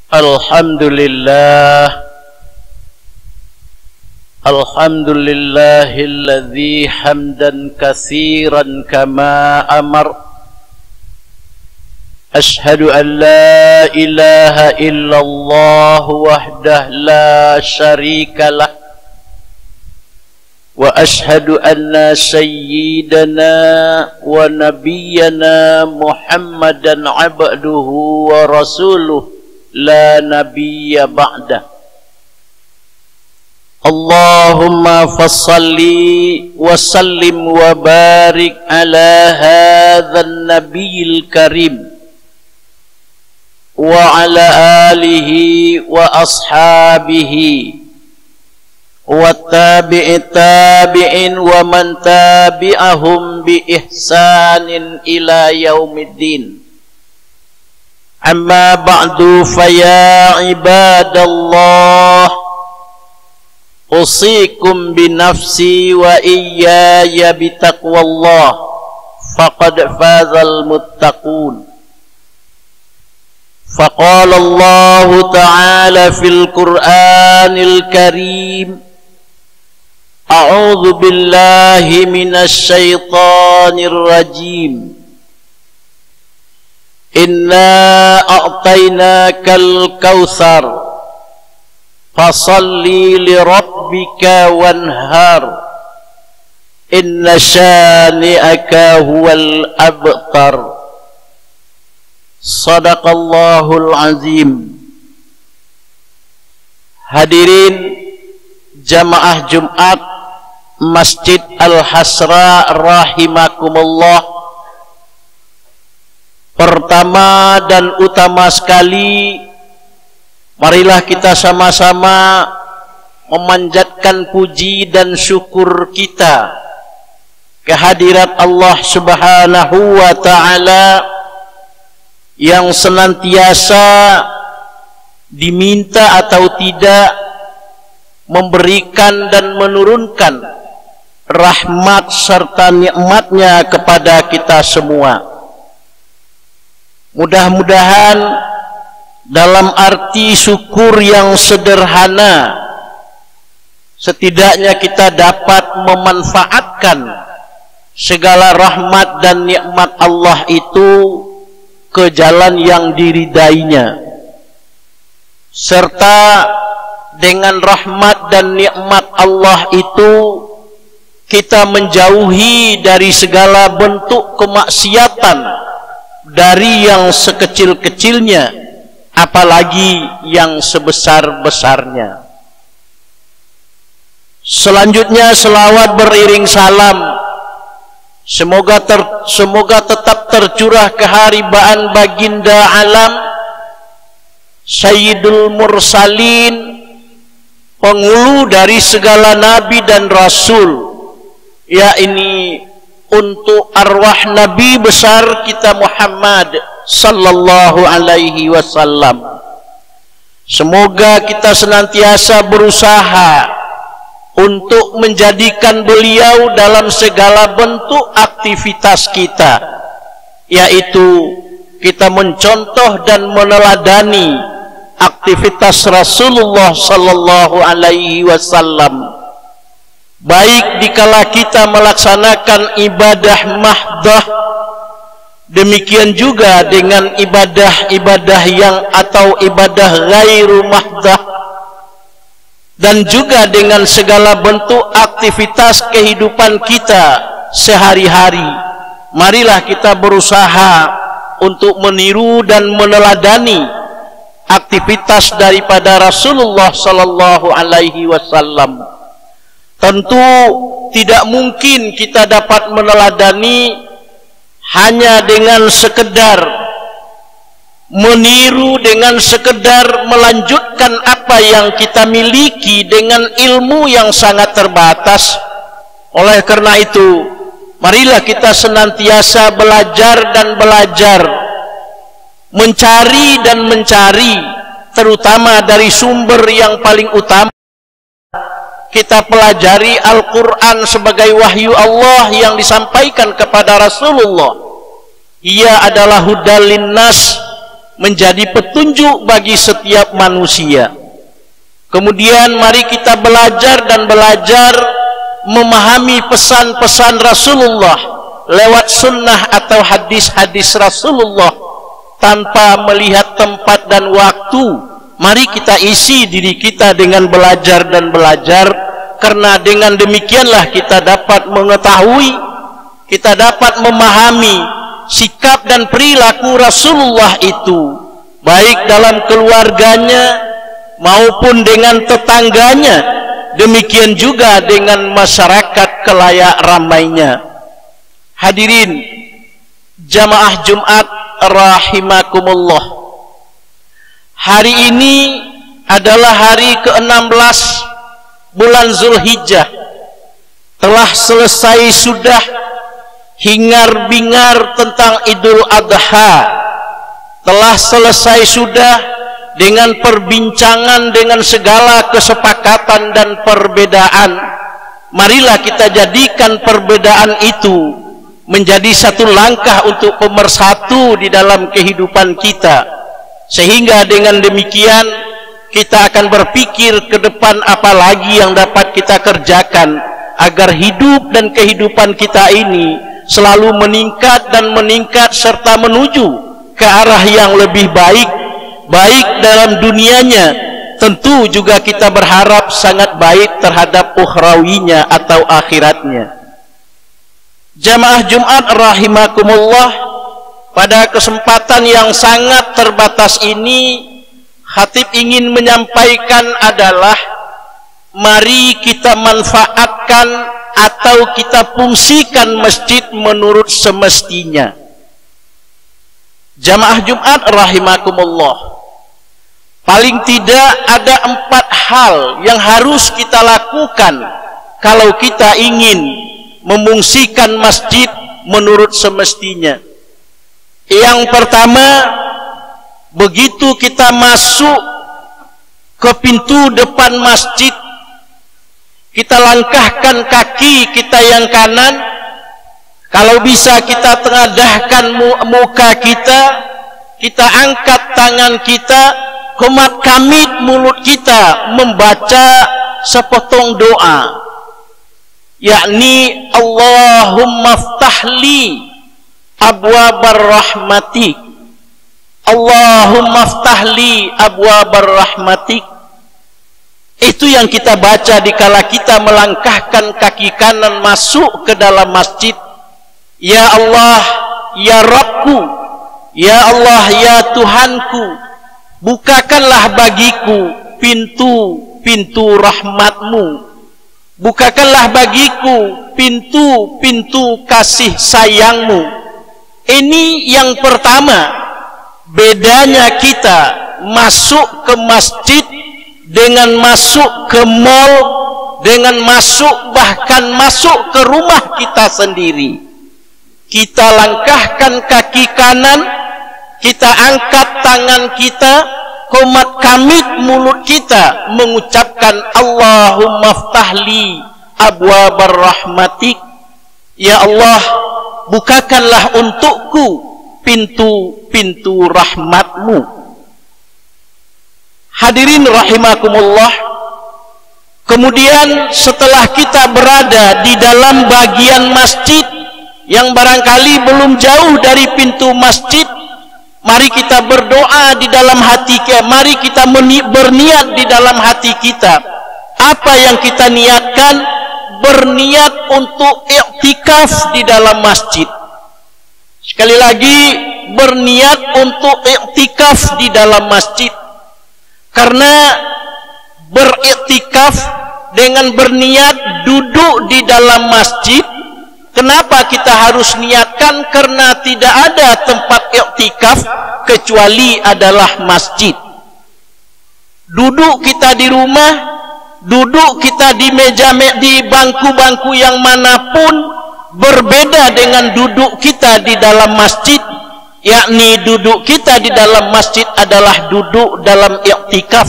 Alhamdulillahilladzi hamdan katsiran kama amar. Ashhadu an la ilaha illallah wahdah la syarikalah. Wa ashhadu anna sayyidana wa nabiyyana Muhammadan abduhu wa rasuluh la nabiyya ba'dah. Allahumma fassalli wa sallim wa barik ala hadzal nabiyil karim wa ala alihi wa ashabihi wa tabi'in wa man tabi'ahum bi ihsanin ila yaumiddin. Amma ba'du, faya ibadallah, usikum binafsi wa iyaya bitaqwallah, faqad fazal muttaqun. Faqala Allah ta'ala fil Qur'anil Karim, a'udzu billahi minasy syaithanir rajim. Inna a'tainakal kautsar fasalli li rabbika wanhar inna syani'aka huwal abtar. Sadaqallahul azim. Hadirin jamaah Jumat Masjid Al-Hasra rahimakumullah. Pertama dan utama sekali, marilah kita sama-sama memanjatkan puji dan syukur kita kehadirat Allah Subhanahu wa ta'ala yang senantiasa diminta atau tidak memberikan dan menurunkan rahmat serta nikmatnya kepada kita semua. Mudah-mudahan dalam arti syukur yang sederhana, setidaknya kita dapat memanfaatkan segala rahmat dan nikmat Allah itu ke jalan yang diridainya, serta dengan rahmat dan nikmat Allah itu kita menjauhi dari segala bentuk kemaksiatan, dari yang sekecil-kecilnya apalagi yang sebesar-besarnya. Selanjutnya selawat beriring salam semoga tetap tercurah keharibaan baginda alam, Sayyidul Mursalin, penghulu dari segala nabi dan rasul, yakni untuk arwah Nabi besar kita Muhammad sallallahu alaihi wasallam. Semoga kita senantiasa berusaha untuk menjadikan beliau dalam segala bentuk aktivitas kita, yaitu kita mencontoh dan meneladani aktivitas Rasulullah sallallahu alaihi wasallam, baik dikala kita melaksanakan ibadah mahdah, demikian juga dengan ibadah-ibadah yang atau ibadah ghairu mahdah, dan juga dengan segala bentuk aktivitas kehidupan kita sehari-hari. Marilah kita berusaha untuk meniru dan meneladani aktivitas daripada Rasulullah sallallahu alaihi wasallam. Tentu tidak mungkin kita dapat meneladani hanya dengan sekedar meniru, dengan sekedar melanjutkan apa yang kita miliki dengan ilmu yang sangat terbatas. Oleh karena itu, marilah kita senantiasa belajar dan belajar, mencari dan mencari, terutama dari sumber yang paling utama. Kita pelajari Al-Quran sebagai wahyu Allah yang disampaikan kepada Rasulullah. Ia adalah hudal linnas, menjadi petunjuk bagi setiap manusia. Kemudian mari kita belajar dan belajar memahami pesan-pesan Rasulullah lewat sunnah atau hadis-hadis Rasulullah tanpa melihat tempat dan waktu. Mari kita isi diri kita dengan belajar dan belajar, karena dengan demikianlah kita dapat mengetahui, kita dapat memahami sikap dan perilaku Rasulullah itu, baik dalam keluarganya maupun dengan tetangganya, demikian juga dengan masyarakat kelayak ramainya. Hadirin jamaah Jumat rahimakumullah, hari ini adalah hari ke-16 bulan Zulhijjah. Telah selesai sudah hingar-bingar tentang Idul Adha, telah selesai sudah dengan perbincangan dengan segala kesepakatan dan perbedaan. Marilah kita jadikan perbedaan itu menjadi satu langkah untuk pemersatu di dalam kehidupan kita, sehingga dengan demikian kita akan berpikir ke depan apa lagi yang dapat kita kerjakan agar hidup dan kehidupan kita ini selalu meningkat dan meningkat serta menuju ke arah yang lebih baik, baik dalam dunianya, tentu juga kita berharap sangat baik terhadap ukhrawinya atau akhiratnya. Jamaah Jumat rahimakumullah, pada kesempatan yang sangat terbatas ini, khatib ingin menyampaikan adalah mari kita manfaatkan atau kita fungsikan masjid menurut semestinya. Jamaah Jumat rahimakumullah, paling tidak ada 4 hal yang harus kita lakukan kalau kita ingin memungsikan masjid menurut semestinya. Yang pertama, begitu kita masuk ke pintu depan masjid, kita langkahkan kaki kita yang kanan, kalau bisa kita tengadahkan muka kita, kita angkat tangan kita, komat kamit mulut kita membaca sepotong doa, yakni Allahumma ftahli abwabar rahmatik, Allahumma ftahli abwabar rahmatik. Itu yang kita baca dikala kita melangkahkan kaki kanan masuk ke dalam masjid. Ya Allah, ya Rabbku, ya Allah, ya Tuhanku, bukakanlah bagiku pintu-pintu rahmatmu, bukakanlah bagiku pintu-pintu kasih sayangmu. Ini yang pertama, bedanya kita masuk ke masjid dengan masuk ke mal, dengan masuk bahkan masuk ke rumah kita sendiri. Kita langkahkan kaki kanan, kita angkat tangan kita, komat kamit mulut kita mengucapkan Allahumma ftahli abwabar rahmatik. Ya Allah, bukakanlah untukku pintu-pintu rahmatmu. Hadirin rahimakumullah, kemudian setelah kita berada di dalam bagian masjid yang barangkali belum jauh dari pintu masjid, mari kita berdoa di dalam hati kita, mari kita berniat di dalam hati kita. Apa yang kita niatkan? Berniat untuk i'tikaf di dalam masjid. Sekali lagi, berniat untuk i'tikaf di dalam masjid. Karena beriktikaf dengan berniat duduk di dalam masjid, kenapa kita harus niatkan? Karena tidak ada tempat iktikaf kecuali adalah masjid. Duduk kita di rumah, duduk kita di meja, di bangku-bangku yang manapun, berbeda dengan duduk kita di dalam masjid. Yakni duduk kita di dalam masjid adalah duduk dalam i'tikaf,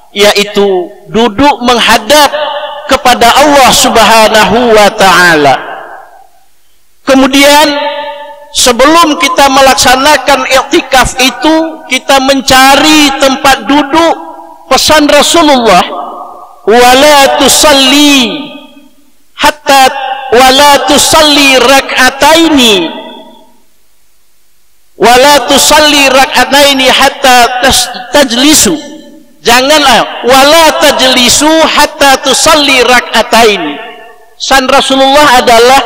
yaitu duduk menghadap kepada Allah Subhanahu wa ta'ala. Kemudian sebelum kita melaksanakan i'tikaf itu kita mencari tempat duduk. Pesan Rasulullah, wala tusalli hatta wala tusalli rak'ataini wala tusalli rak'ataini hatta tajlisu. Janganlah wala tajlisu hatta tusalli rak'ataini. Pesan Rasulullah adalah,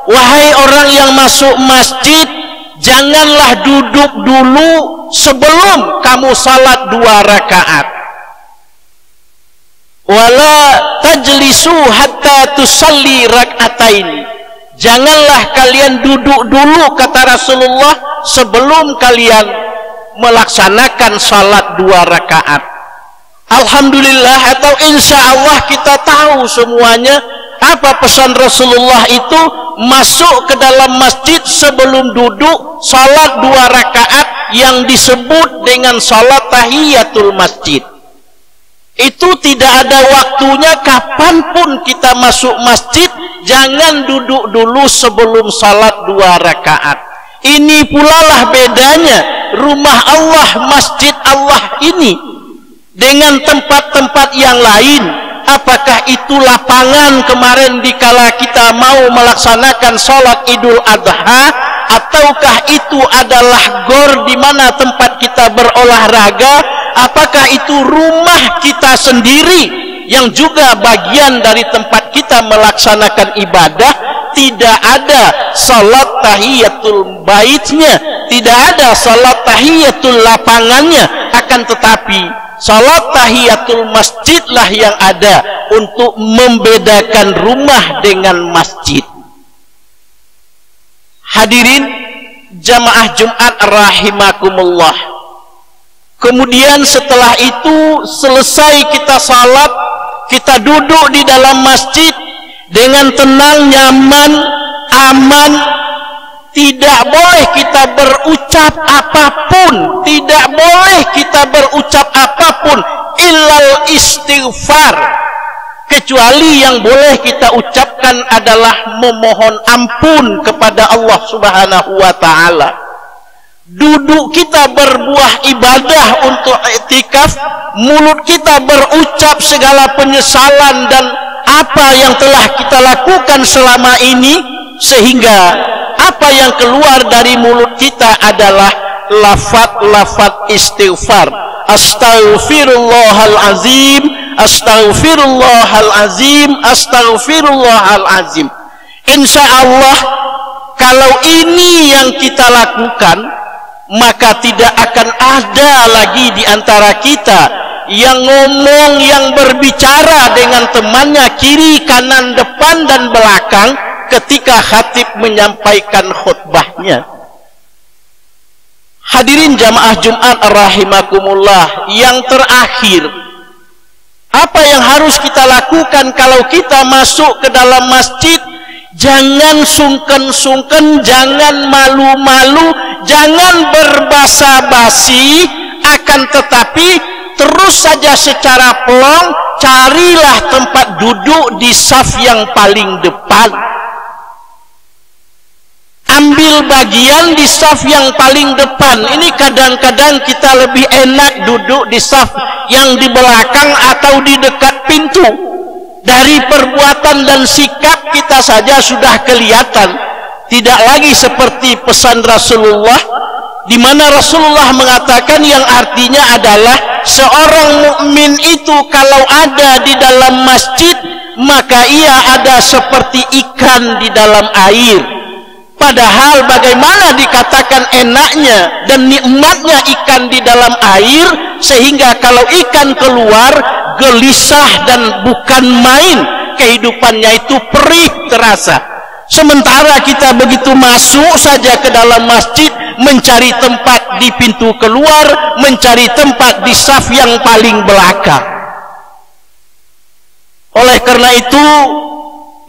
wahai orang yang masuk masjid, janganlah duduk dulu sebelum kamu salat 2 rakaat. Wala tajlisu hatta tusalli rak'ataini. Janganlah kalian duduk dulu, kata Rasulullah, sebelum kalian melaksanakan salat 2 rakaat. Alhamdulillah atau insya Allah kita tahu semuanya apa pesan Rasulullah itu, masuk ke dalam masjid sebelum duduk salat 2 rakaat yang disebut dengan salat tahiyatul masjid. Itu tidak ada waktunya, kapanpun kita masuk masjid jangan duduk dulu sebelum salat 2 rakaat. Ini pula lah bedanya rumah Allah, masjid Allah ini dengan tempat-tempat yang lain. Apakah itu lapangan kemarin dikala kita mau melaksanakan sholat Idul Adha, ataukah itu adalah gor di mana tempat kita berolahraga? Apakah itu rumah kita sendiri yang juga bagian dari tempat kita melaksanakan ibadah? Tidak ada salat tahiyatul baitnya, tidak ada salat tahiyatul lapangannya, akan tetapi salat tahiyatul masjidlah yang ada untuk membedakan rumah dengan masjid. Hadirin jamaah Jumat rahimakumullah. Kemudian setelah itu selesai kita salat, kita duduk di dalam masjid dengan tenang, nyaman, aman. Tidak boleh kita berucap apapun, tidak boleh kita berucap apapun illal istighfar, kecuali yang boleh kita ucapkan adalah memohon ampun kepada Allah Subhanahu wa taala. Duduk kita berbuah ibadah untuk i'tikaf, mulut kita berucap segala penyesalan dan apa yang telah kita lakukan selama ini, sehingga apa yang keluar dari mulut kita adalah lafaz-lafaz istighfar. Astaghfirullahalazim, astaghfirullahalazim, astaghfirullahalazim. Insya Allah kalau ini yang kita lakukan, maka tidak akan ada lagi di antara kita yang ngomong, yang berbicara dengan temannya kiri, kanan, depan, dan belakang ketika khatib menyampaikan khutbahnya. Hadirin jamaah Jumat rahimakumullah, yang terakhir, apa yang harus kita lakukan kalau kita masuk ke dalam masjid? Jangan sungken-sungken, jangan malu-malu, jangan berbasa-basi, akan tetapi terus saja secara pelong carilah tempat duduk di saf yang paling depan. Ambil bagian di saf yang paling depan. Ini kadang-kadang kita lebih enak duduk di saf yang di belakang atau di dekat pintu. Dari perbuatan dan sikap kita saja sudah kelihatan tidak lagi seperti pesan Rasulullah, di mana Rasulullah mengatakan yang artinya adalah seorang mukmin itu kalau ada di dalam masjid maka ia ada seperti ikan di dalam air. Padahal bagaimana dikatakan enaknya dan nikmatnya ikan di dalam air, sehingga kalau ikan keluar gelisah dan bukan main, kehidupannya itu perih terasa. Sementara kita begitu masuk saja ke dalam masjid, mencari tempat di pintu keluar, mencari tempat di saf yang paling belakang. Oleh karena itu,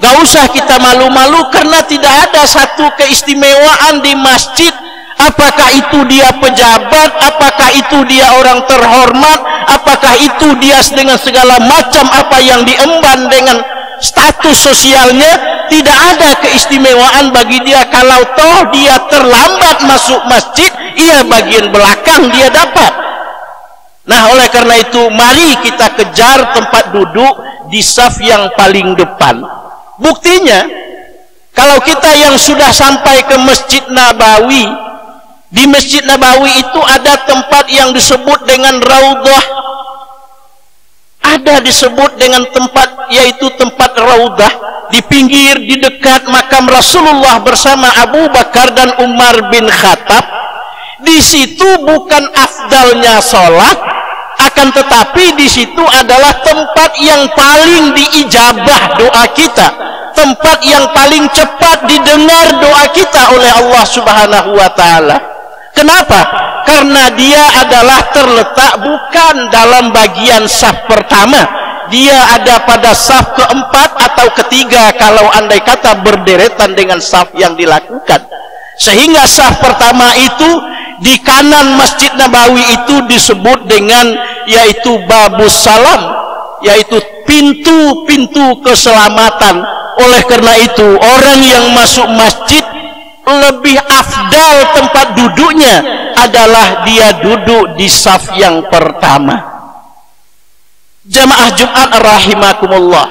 gak usah kita malu-malu karena tidak ada satu keistimewaan di masjid. Apakah itu dia pejabat, apakah itu dia orang terhormat, apakah itu dia dengan segala macam apa yang diemban dengan status sosialnya, tidak ada keistimewaan bagi dia. Kalau toh dia terlambat masuk masjid, ia bagian belakang dia dapat. Nah, oleh karena itu mari kita kejar tempat duduk di saf yang paling depan. Buktinya, kalau kita yang sudah sampai ke Masjid Nabawi, di Masjid Nabawi itu ada tempat yang disebut dengan Raudhah. Ada disebut dengan tempat, yaitu tempat Raudhah, di pinggir, di dekat makam Rasulullah bersama Abu Bakar dan Umar bin Khattab. Di situ bukan afdalnya sholat, akan tetapi di situ adalah tempat yang paling diijabah doa kita, tempat yang paling cepat didengar doa kita oleh Allah Subhanahu wa Ta'ala. Kenapa? Karena dia adalah terletak bukan dalam bagian saf pertama, dia ada pada saf keempat atau ketiga kalau andai kata berderetan dengan saf yang dilakukan. Sehingga saf pertama itu di kanan Masjid Nabawi itu disebut dengan yaitu Babus Salam, yaitu pintu-pintu keselamatan. Oleh karena itu orang yang masuk masjid lebih afdal tempat duduknya adalah dia duduk di saf yang pertama. Jamaah Jumat rahimakumullah,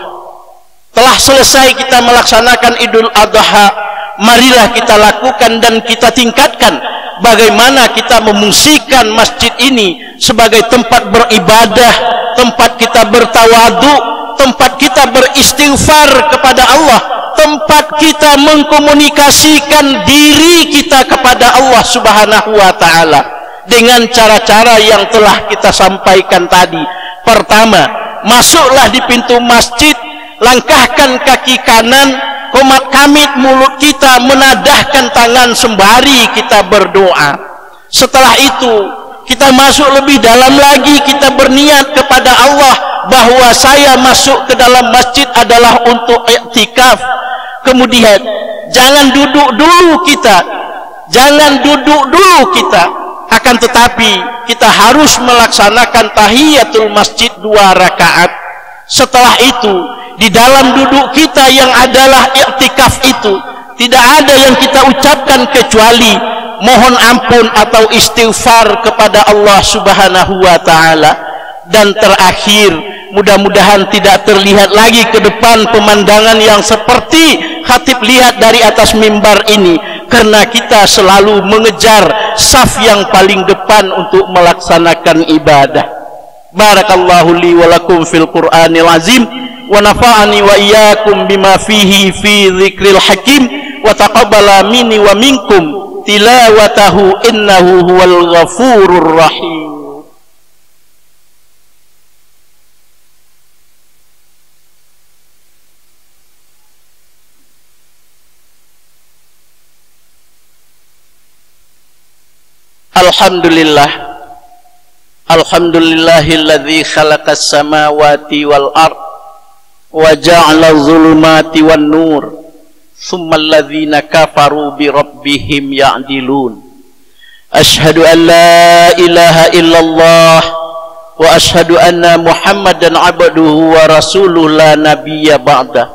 telah selesai kita melaksanakan Idul Adha. Marilah kita lakukan dan kita tingkatkan bagaimana kita memungsikan masjid ini sebagai tempat beribadah, tempat kita bertawadu, tempat kita beristighfar kepada Allah, tempat kita mengkomunikasikan diri kita kepada Allah Subhanahu wa Ta'ala dengan cara-cara yang telah kita sampaikan tadi. Pertama, masuklah di pintu masjid, langkahkan kaki kanan, komat kamit mulut kita, menadahkan tangan sembari kita berdoa. Setelah itu kita masuk lebih dalam lagi, kita berniat kepada Allah bahwa saya masuk ke dalam masjid adalah untuk iktikaf. Kemudian jangan duduk dulu kita, akan tetapi kita harus melaksanakan tahiyatul masjid 2 rakaat. Setelah itu di dalam duduk kita yang adalah iktikaf itu tidak ada yang kita ucapkan kecuali mohon ampun atau istighfar kepada Allah Subhanahu wa Ta'ala. Dan terakhir, mudah-mudahan tidak terlihat lagi ke depan pemandangan yang seperti khatib lihat dari atas mimbar ini, karena kita selalu mengejar saf yang paling depan untuk melaksanakan ibadah. Barakallahu li wa lakum fil Qur'anil azim, wa nafa'ani wa iyyakum bima fihi fi dzikril hakim, wa taqabbala minni wa minkum tilawatahu innahu huwal ghafurur rahim. Alhamdulillah, alhamdulillahilladzi khalaqas samawati wal ard wa ja'ala dhulumati wan nur, thummal ladzina kafaru bi rabbihim ya'dilun. Asyhadu an la ilaha illallah wa asyhadu anna Muhammadan abduhu wa rasuluhu la nabiyya ba'dah.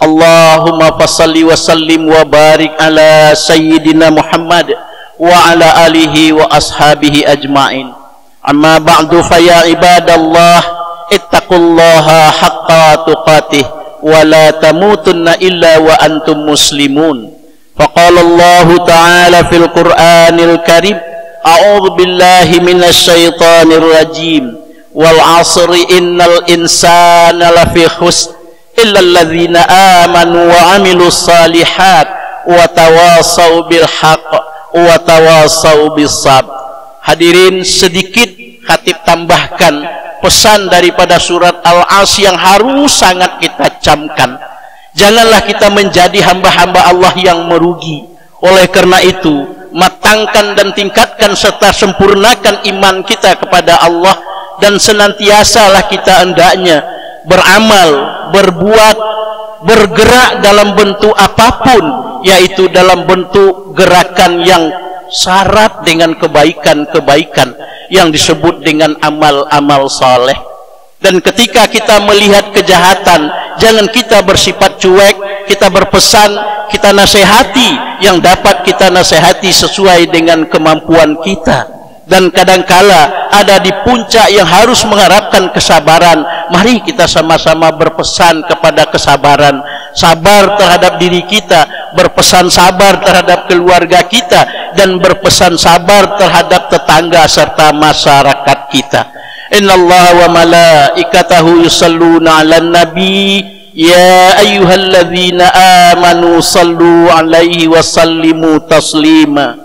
Allahumma fassalli wa sallim wa barik ala sayyidina Muhammad wa ala alihi wa ashabihi ajma'in. Amma ba'du, fa ya ibadallah ittaqullaha haqqa tuqatih wa la tamutunna illa wa antum muslimun. Faqala Allah ta'ala fil Qur'anil Karim, a'udzu billahi minasy syaithanir rajim, wal 'asri innal insana lafi khusr illa alladzina amanu wa 'amilus shalihat wa tawassaw bil haqq wa tawassaw bis sabr. Hadirin, sedikit khatib tambahkan pesan daripada surat Al-As yang harus sangat kita camkan. Janganlah kita menjadi hamba-hamba Allah yang merugi. Oleh karena itu, matangkan dan tingkatkan serta sempurnakan iman kita kepada Allah, dan senantiasalah kita hendaknya beramal, berbuat, bergerak dalam bentuk apapun, yaitu dalam bentuk gerakan yang syarat dengan kebaikan-kebaikan yang disebut dengan amal-amal saleh. Dan ketika kita melihat kejahatan, jangan kita bersifat cuek, kita berpesan, kita nasihati yang dapat kita nasihati sesuai dengan kemampuan kita. Dan kadangkala ada di puncak yang harus mengharapkan kesabaran. Mari kita sama-sama berpesan kepada kesabaran, sabar terhadap diri kita, berpesan sabar terhadap keluarga kita, dan berpesan sabar terhadap tetangga serta masyarakat kita. Innallaha wa malaikatahu yusalluna 'alan nabi ya ayyuhalladzina amanu sallu 'alaihi wa sallimu taslima.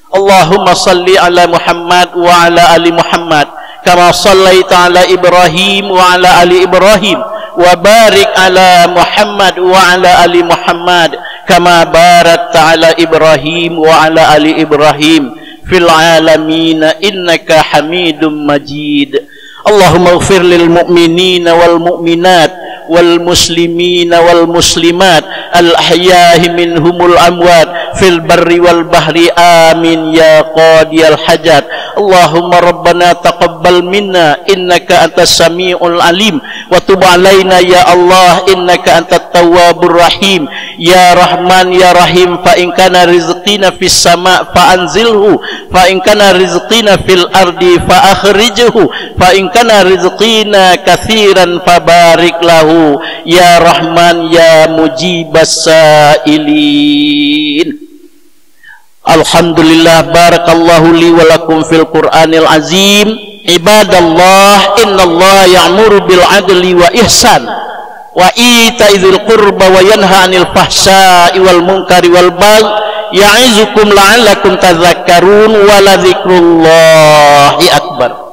Allahumma salli ala Muhammad wa ala ali Muhammad kama sallaita ala Ibrahim wa ala ali Ibrahim wa barik ala Muhammad wa ala ali Muhammad kama barakta ala Ibrahim wa ala ali Ibrahim fil alamin innaka Hamidum Majid. Allahumma ighfir lil mu'minina wal mu'minat wal muslimina wal muslimat al ahya'i minhumul amwat fil barri wal bahri amin ya qadiyal hajat. Allahumma rabbana taqabbal minna innaka antas samiul alim wa tub alaina ya Allah innaka antat tawwabur rahim ya rahman ya rahim. Fa in kana rizqina fis sama' fa anzilhu fa in kana rizqina fil ardi fa akhrijhu fa in kana rizqina katsiran fabarik lahu ya rahman ya mujibas sailin. Alhamdulillah, barakallahu li wa lakum fil Qur'anil azim. Ibadallah, innallaha ya'muru bil adli wa ihsan wa ita'idzil qurba wa yanha 'anil fahsya'i wal munkari wal baghi ya'izukum la'allakum tadhakkarun wa la dzikrullahi akbar.